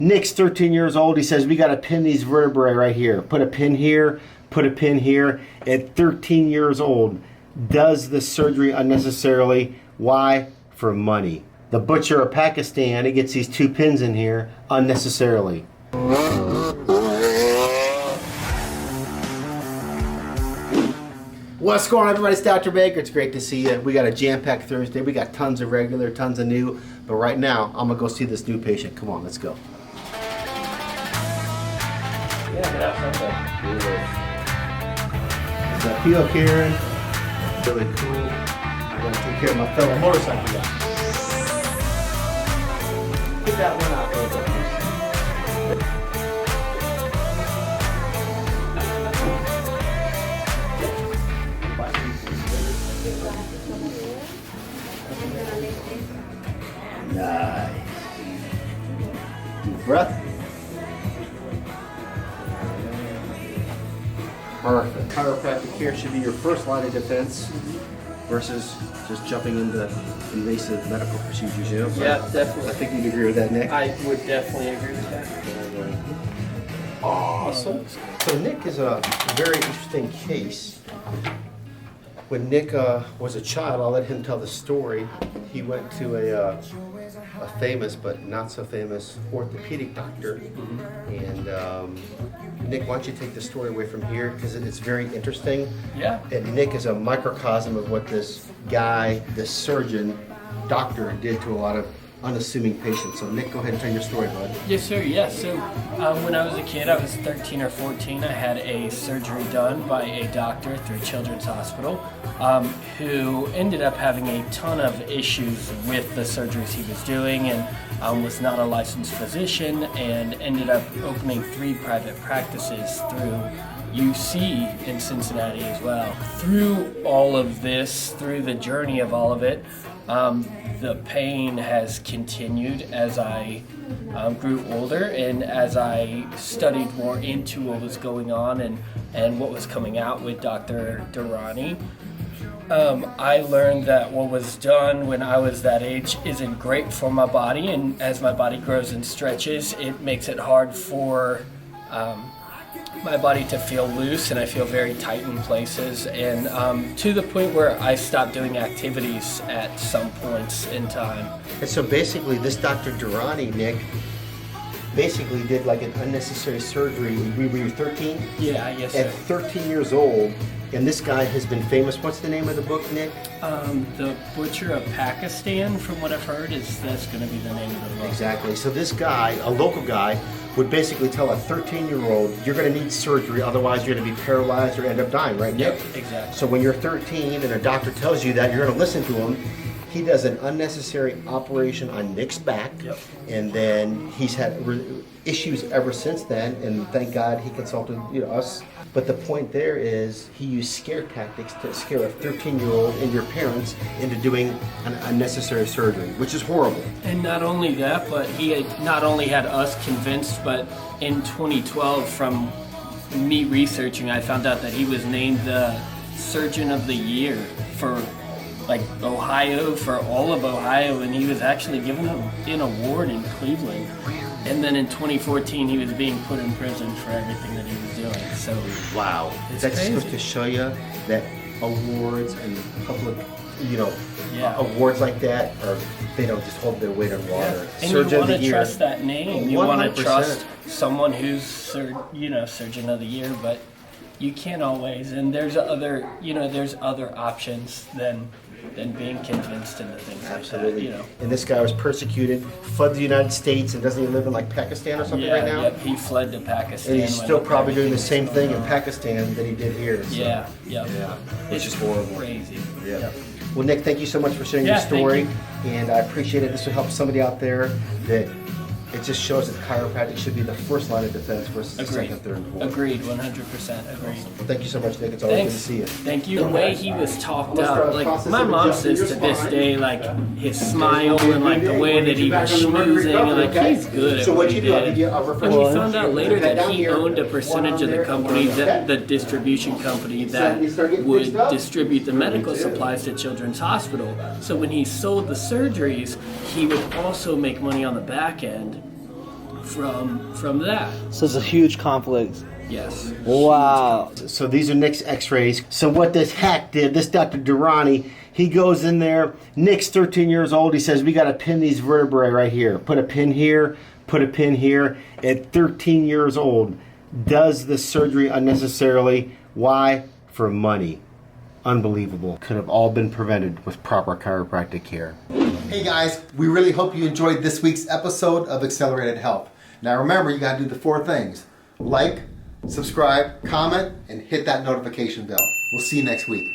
Nick's 13 years old. He says, we got to pin these vertebrae right here. Put a pin here, put a pin here. At 13 years old, does the surgery unnecessarily. Why? For money. The butcher of Pakistan, he gets these 2 pins in here unnecessarily. What's going on, everybody? It's Dr. Baker. It's great to see you. We got a jam-packed Thursday. We got tons of regular, tons of new. But right now, I'm going to go see this new patient. Come on, let's go. Is that Pio Karen? Really cool. I'm going to take care of my fellow motorcycle guy. Get that one out real quick. Nice. Deep breath. Perfect. Chiropractic care should be your first line of defense versus just jumping into invasive medical procedures, you know? Yeah, definitely. I think you'd agree with that, Nick. I would definitely agree with that. Awesome. So Nick is a very interesting case. When Nick was a child, I'll let him tell the story. He went to a famous but not so famous orthopedic doctor. And Nick, why don't you take the story away from here, because it's very interesting. Yeah. And Nick is a microcosm of what this guy, this surgeon, doctor did to a lot of unassuming patients. So Nick, go ahead and tell your story, bud. Yes, sir. Yes. So when I was a kid, I was 13 or 14, I had a surgery done by a doctor through Children's Hospital who ended up having a ton of issues with the surgeries he was doing, and was not a licensed physician, and ended up opening 3 private practices through UC in Cincinnati as well. Through all of this, through the journey of all of it, the pain has continued as I grew older, and as I studied more into what was going on and what was coming out with Dr. Durrani. I learned that what was done when I was that age isn't great for my body, and as my body grows and stretches, it makes it hard for my body to feel loose, and I feel very tight in places, and to the point where I stopped doing activities at some points in time. And so basically this Dr. Durrani, Nick, basically did like an unnecessary surgery. Were you 13? Yeah, yes, At sir. 13 years old, and this guy has been famous. What's the name of the book, Nick? The Butcher of Pakistan, from what I've heard, that's going to be the name of the book. Exactly. So this guy, a local guy, would basically tell a 13-year-old, you're going to need surgery, otherwise you're going to be paralyzed or end up dying, right, Nick? Yep, exactly. So when you're 13 and a doctor tells you that, you're going to listen to him. He does an unnecessary operation on Nick's back, Yep. and then he's had issues ever since then, and thank God he consulted us. But the point there is he used scare tactics to scare a 13-year-old and your parents into doing an unnecessary surgery, which is horrible. And not only that, but he had not only had us convinced, but in 2012, from me researching, I found out that he was named the Surgeon of the Year for Ohio, for all of Ohio, and he was actually given an award in Cleveland. And then in 2014, he was being put in prison for everything that he was doing. So Wow. It's That's crazy. supposed to show you that awards and public, Yeah. awards like that they don't just hold their weight on water. And Surgeon you of want the to Year. trust that name. You want to 100%. trust someone who's Surgeon of the Year, but you can't always. And there's other options than being convinced into things Absolutely. like that. And this guy was persecuted, fled the United States, and doesn't he live in like Pakistan or something right now? Yep. He fled to Pakistan. And he's when still probably doing the everything same was thing going in on. Pakistan that he did here. So. Yeah. Yep. Yeah. Which It's is horrible. Crazy. Yeah. Yep. Well, Nick, thank you so much for sharing Yeah, your story, thank and I appreciate it. This will help somebody out there that it just shows that chiropractic should be the first line of defense versus the Agreed. second, third, and fourth. Agreed. 100% agreed. Well, thank you so much, Nick. It's always Thanks. good to see you. Thank you. The way he was talked Let's start up, a like process my of mom adjusting says your to this spine. day, like his smile and like the way that he was schmoozing, and like he's good at So what what he you do, I'll give did. you a referral. And we found out later Head that down he here, owned a one percentage on of the there, company, one on there. the distribution company You that start getting would fixed up? distribute the medical supplies to Children's Hospital. So when he sold the surgeries, he would also make money on the back end from that. So it's a huge conflict. Yes. Wow. So these are Nick's x-rays. So what this hack did, this Dr. Durrani, he goes in there. Nick's 13 years old. He says, we got to pin these vertebrae right here. Put a pin here, put a pin here. At 13 years old, does the surgery unnecessarily. Why? For money. Unbelievable. Could have all been prevented with proper chiropractic care. Hey guys, we really hope you enjoyed this week's episode of Accelerated Health. Now remember, you got to do the 4 things. Like, subscribe, comment, and hit that notification bell. We'll see you next week.